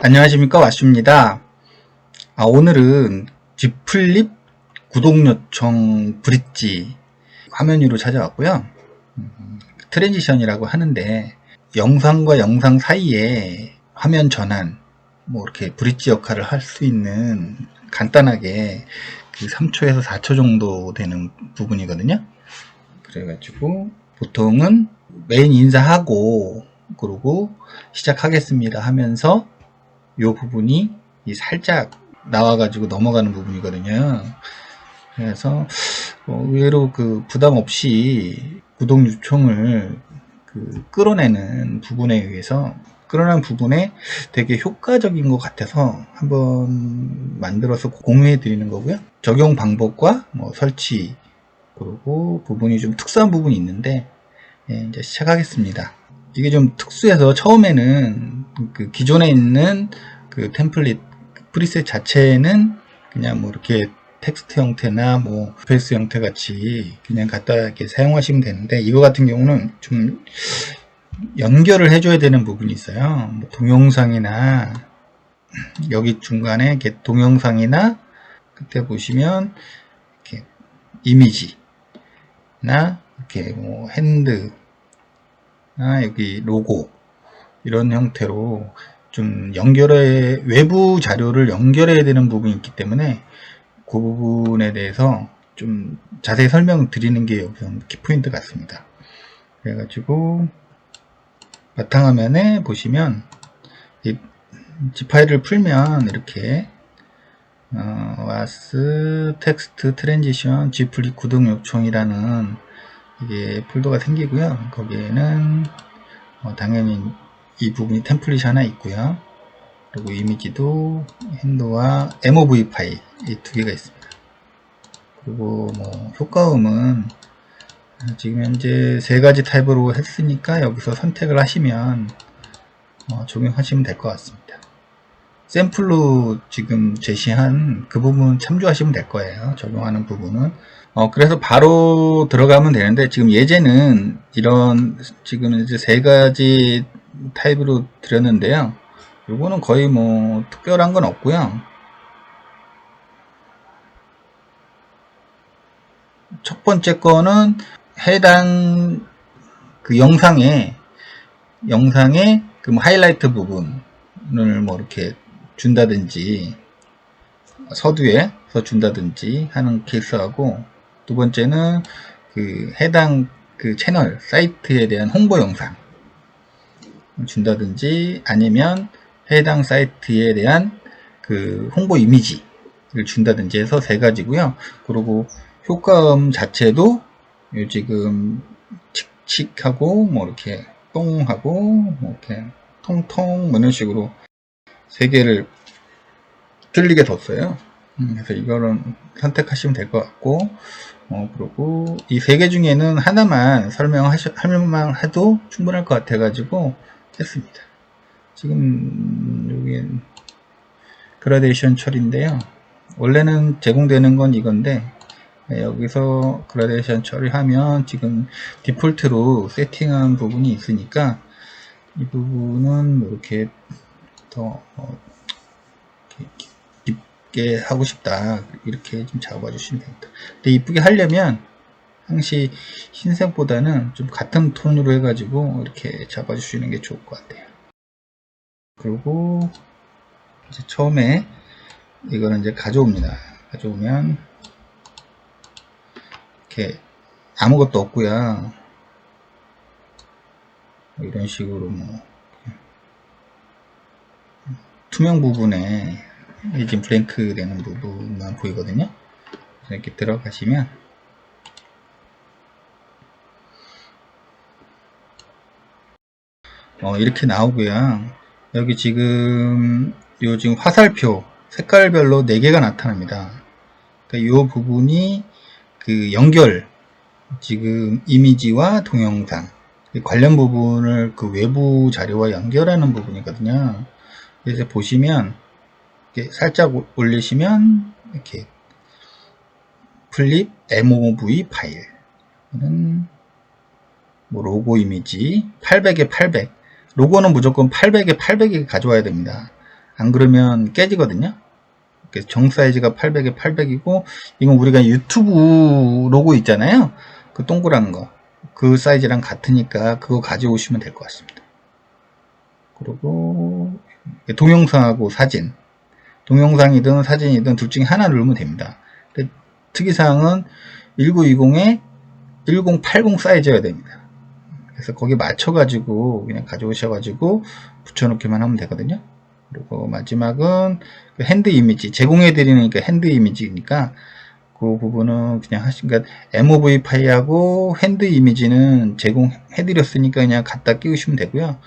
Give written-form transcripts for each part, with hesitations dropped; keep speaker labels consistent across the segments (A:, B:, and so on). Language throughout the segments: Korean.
A: 안녕하십니까, 왓슈입니다. 오늘은 G플립 구독 요청 브릿지 화면 위로 찾아왔고요. 트랜지션이라고 하는데 영상과 영상 사이에 화면 전환, 이렇게 브릿지 역할을 할 수 있는 간단하게 그 3초에서 4초 정도 되는 부분이거든요. 그래가지고 보통은 메인 인사하고 그러고 시작하겠습니다 하면서 이 부분이 살짝 나와가지고 넘어가는 부분이거든요. 그래서 의외로 그 부담 없이 구독 요청을 끌어내는 부분에 의해서 끌어낸 부분에 되게 효과적인 것 같아서 한번 만들어서 공유해 드리는 거고요. 적용 방법과 설치 그리고 부분이 좀 특수한 부분이 있는데 이제 시작하겠습니다. 이게 좀 특수해서 처음에는 그 기존에 있는 그 템플릿 프리셋 자체는 그냥 이렇게 텍스트 형태나 스페이스 형태 같이 그냥 갖다 이렇게 사용하시면 되는데, 이거 같은 경우는 좀 연결을 해줘야 되는 부분이 있어요. 동영상이나 여기 중간에 이렇게 동영상이나 그때 보시면 이렇게 이미지나 이렇게 핸드 여기 로고 이런 형태로 좀 외부 자료를 연결해야 되는 부분이 있기 때문에 그 부분에 대해서 좀 자세히 설명드리는 게 여기서 키포인트 같습니다. 그래가지고 바탕화면에 보시면 이 G 파일을 풀면 이렇게 was 텍스트 트랜지션 G플립 구독 요청이라는 이게 폴더가 생기고요. 거기에는 당연히 이 부분이 템플릿이 하나 있고요. 그리고 이미지도 핸드와 MOV 파일 이 두 개가 있습니다. 그리고 효과음은 지금 현재 세 가지 타입으로 했으니까 여기서 선택을 하시면 적용하시면 될 것 같습니다. 샘플로 지금 제시한 그 부분 참조하시면 될 거예요. 적용하는 부분은. 그래서 바로 들어가면 되는데, 지금 예제는 이런 지금 이제 세 가지 타입으로 드렸는데요. 요거는 거의 특별한 건 없고요. 첫 번째 거는 해당 그 영상에 그 하이라이트 부분을 이렇게 준다든지 서두에서 준다든지 하는 케이스하고, 두 번째는 그 해당 그 채널 사이트에 대한 홍보 영상 준다든지 아니면 해당 사이트에 대한 그 홍보 이미지를 준다든지 해서 세 가지고요. 그리고 효과음 자체도 지금 칙칙하고 이렇게 똥하고 이렇게 통통 이런 식으로 세 개를 틀리게 뒀어요. 그래서 이거는 선택하시면 될 것 같고, 그리고 이 세 개 중에는 하나만 설명만 해도 충분할 것 같아가지고 했습니다. 지금 여기 그라데이션 처리인데요. 원래는 제공되는 건 이건데, 여기서 그라데이션 처리하면 지금 디폴트로 세팅한 부분이 있으니까 이 부분은 이렇게 더 이쁘게 하고 싶다 이렇게 좀 잡아주시면 됩니다. 근데 이쁘게 하려면 항시 흰색보다는 좀 같은 톤으로 해가지고 이렇게 잡아주시는 게 좋을 것 같아요. 그리고 이제 처음에 이거는 이제 가져옵니다. 가져오면 이렇게 아무것도 없고요. 이런 식으로 투명 부분에 지금 블랭크 되는 부분만 보이거든요. 이렇게 들어가시면 이렇게 나오고요. 여기 지금 지금 화살표 색깔별로 4개가 나타납니다. 그러니까 이 부분이 그 연결, 지금 이미지와 동영상 관련 부분을 그 외부 자료와 연결하는 부분이거든요. 그래서 보시면 이렇게 살짝 올리시면 이렇게 플립 MOV 파일은 로고 이미지 800에 800, 로고는 무조건 800에 800에 가져와야 됩니다. 안 그러면 깨지거든요. 정 사이즈가 800에 800이고, 이건 우리가 유튜브 로고 있잖아요. 그 동그란 거. 그 사이즈랑 같으니까 그거 가져오시면 될 것 같습니다. 그리고 동영상하고 사진. 동영상이든 사진이든 둘 중에 하나 누르면 됩니다. 특이사항은 1920에 1080 사이즈여야 됩니다. 그래서 거기에 맞춰가지고 그냥 가져오셔가지고 붙여놓기만 하면 되거든요. 그리고 마지막은 핸드 이미지, 제공해드리는 핸드 이미지니까 그 부분은 그냥 그러니까 MOV 파일하고 핸드 이미지는 제공해드렸으니까 그냥 갖다 끼우시면 되고요.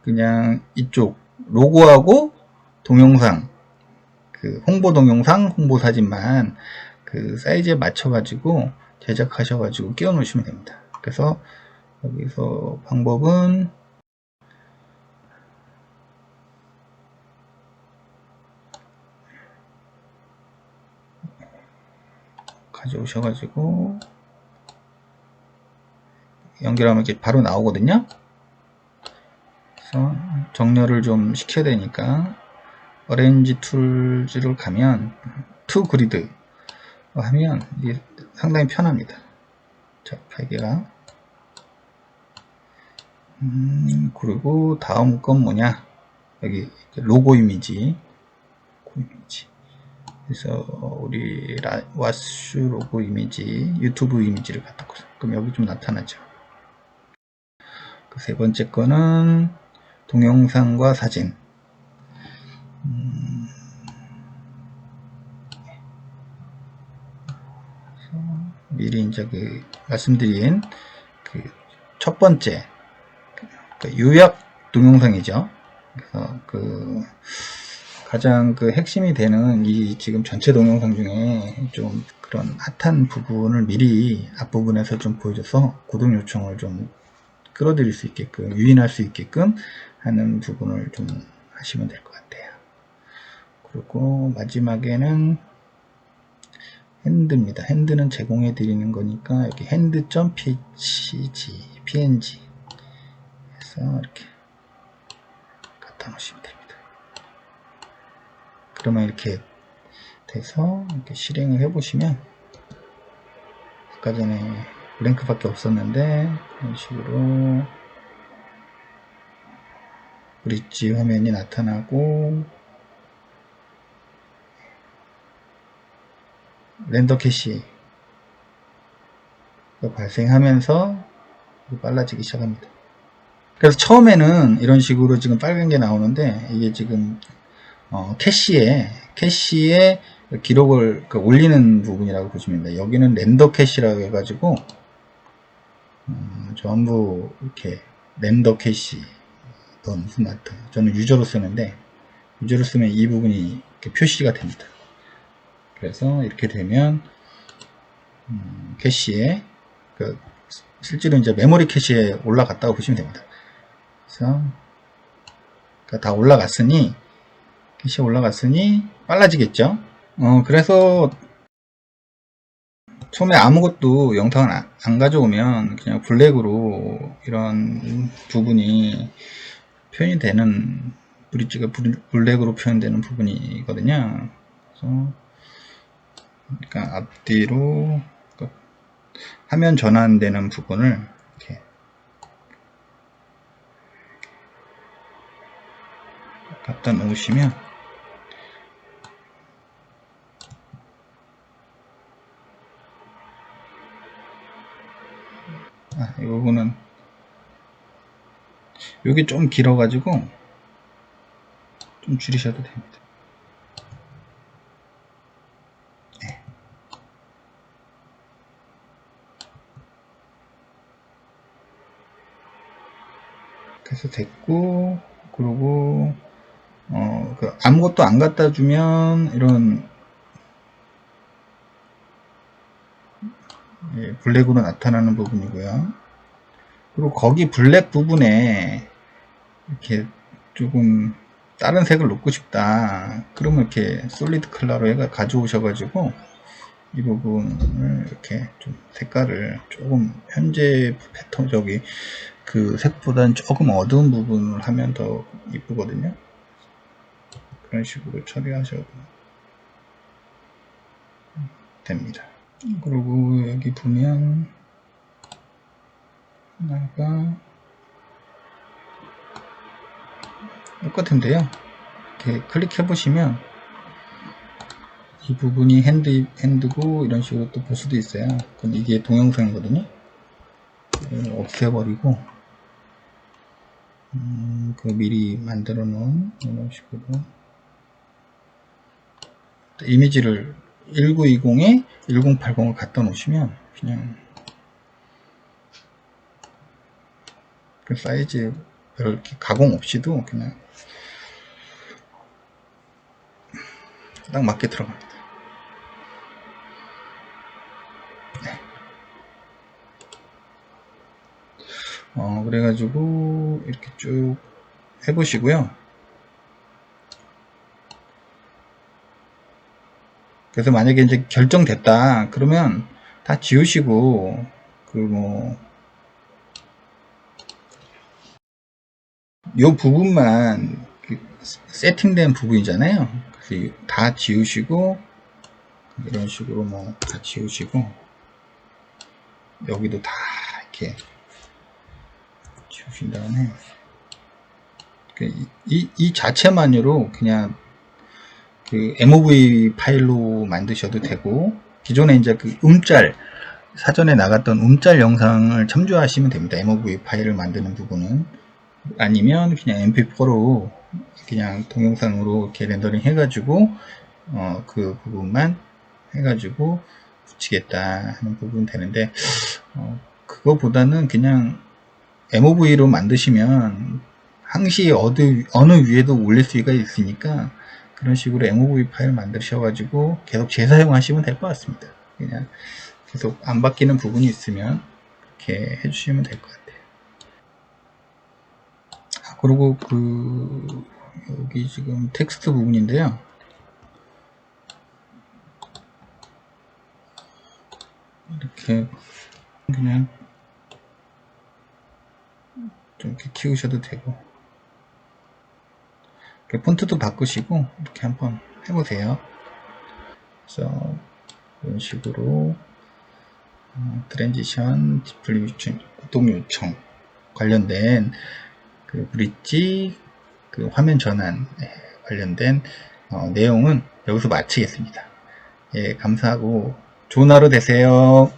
A: 그냥 이쪽 로고하고 동영상, 그 홍보 동영상, 홍보 사진만 그 사이즈에 맞춰가지고 제작하셔가지고 끼워 놓으시면 됩니다. 그래서 여기서 방법은 가져오셔가지고 연결하면 이렇게 바로 나오거든요. 그래서 정렬을 좀 시켜야 되니까 어레인지 툴즈를 가면 투 그리드 하면 이게 상당히 편합니다. 자, 파이가 그리고 다음 건 뭐냐, 여기 로고 이미지. 그래서 우리 왓슈 로고 이미지, 유튜브 이미지를 갖다 꽂아. 그럼 여기 좀 나타나죠. 그 세 번째 거는 동영상과 사진. 미리 이제 그 말씀드린 그 첫 번째 그 요약 동영상이죠. 그래서 그 가장 그 핵심이 되는 이 지금 전체 동영상 중에 좀 그런 핫한 부분을 미리 앞부분에서 좀 보여줘서 구독 요청을 좀 끌어들일 수 있게끔, 유인할 수 있게끔 하는 부분을 좀 하시면 될 것 같아요. 그리고 마지막에는 핸드입니다. 핸드는 제공해 드리는 거니까 여기 hand.png 해서 이렇게 갖다 놓으시면 됩니다. 그러면 이렇게 돼서 이렇게 실행을 해 보시면, 아까 전에 블랭크 밖에 없었는데 이런 식으로 브릿지 화면이 나타나고 렌더 캐시가 발생하면서 빨라지기 시작합니다. 그래서 처음에는 이런 식으로 지금 빨간 게 나오는데, 이게 지금 캐시에 기록을 올리는 부분이라고 보시면 됩니다. 여기는 렌더 캐시라고 해가지고 전부 이렇게 렌더 캐시 무슨 마트, 저는 유저로 쓰는데 유저로 쓰면 이 부분이 이렇게 표시가 됩니다. 그래서 이렇게 되면 캐시에 실제로 이제 메모리 캐시에 올라갔다고 보시면 됩니다. 그래서 다 올라갔으니, 캐시에 올라갔으니 빨라지겠죠. 그래서 처음에 아무것도 영상을 안 가져오면 그냥 블랙으로 이런 부분이 표현이 되는, 브릿지가 블랙으로 표현되는 부분이거든요. 그래서 그러니까 앞뒤로 화면 전환되는 부분을 이렇게 갖다 놓으시면 이 부분은 여기 좀 길어 가지고 좀 줄이셔도 됩니다. 네. 그래서 됐고, 그리고 아무것도 안 갖다 주면 이런 블랙으로 나타나는 부분이고요. 그리고 거기 블랙 부분에 이렇게 조금 다른 색을 놓고 싶다, 그러면 이렇게 솔리드 컬러로 해가 가져오셔가지고 이 부분을 이렇게 좀 색깔을 조금 현재 패턴 그 색보다는 조금 어두운 부분을 하면 더 이쁘거든요. 그런 식으로 처리하셔도 됩니다. 그리고 여기 보면 하나가 똑같은데요. 이렇게 클릭해 보시면 이 부분이 핸드고 이런 식으로 또 볼 수도 있어요. 근데 이게 동영상이거든요. 없애버리고 그 미리 만들어 놓은 이런 식으로 이미지를 1920에 1080을 갖다 놓으시면 그냥 그 사이즈 별 이렇게 가공 없이도 그냥 딱 맞게 들어갑니다. 네. 그래가지고 이렇게 쭉 해보시고요. 그래서 만약에 이제 결정됐다 그러면 다 지우시고 요 부분만 세팅된 부분이잖아요. 그래서 다 지우시고 이런 식으로 다 지우시고 여기도 다 이렇게 지우신 다음에 이 자체만으로 그냥 그 MOV 파일로 만드셔도 되고 기존에 이제 그 사전에 나갔던 영상을 첨부하시면 됩니다. MOV 파일을 만드는 부분은 아니면 그냥 MP4로 그냥 동영상으로 이렇게 렌더링 해가지고 그 부분만 해가지고 붙이겠다 하는 부분 되는데 그거보다는 그냥 MOV로 만드시면 항시 어느 위에도 올릴 수가 있으니까 그런 식으로 MOV 파일 만드셔가지고 계속 재사용하시면 될 것 같습니다. 그냥 계속 안 바뀌는 부분이 있으면 이렇게 해주시면 될 것 같아요. 그리고 여기 지금 텍스트 부분인데요. 이렇게 그냥 좀 이렇게 키우셔도 되고 이렇게 폰트도 바꾸시고 이렇게 한번 해보세요. 그래서 이런 식으로 트랜지션 디플리 구동 요청 관련된 그 브릿지 그 화면 전환 관련된 내용은 여기서 마치겠습니다. 예, 감사하고 좋은 하루 되세요.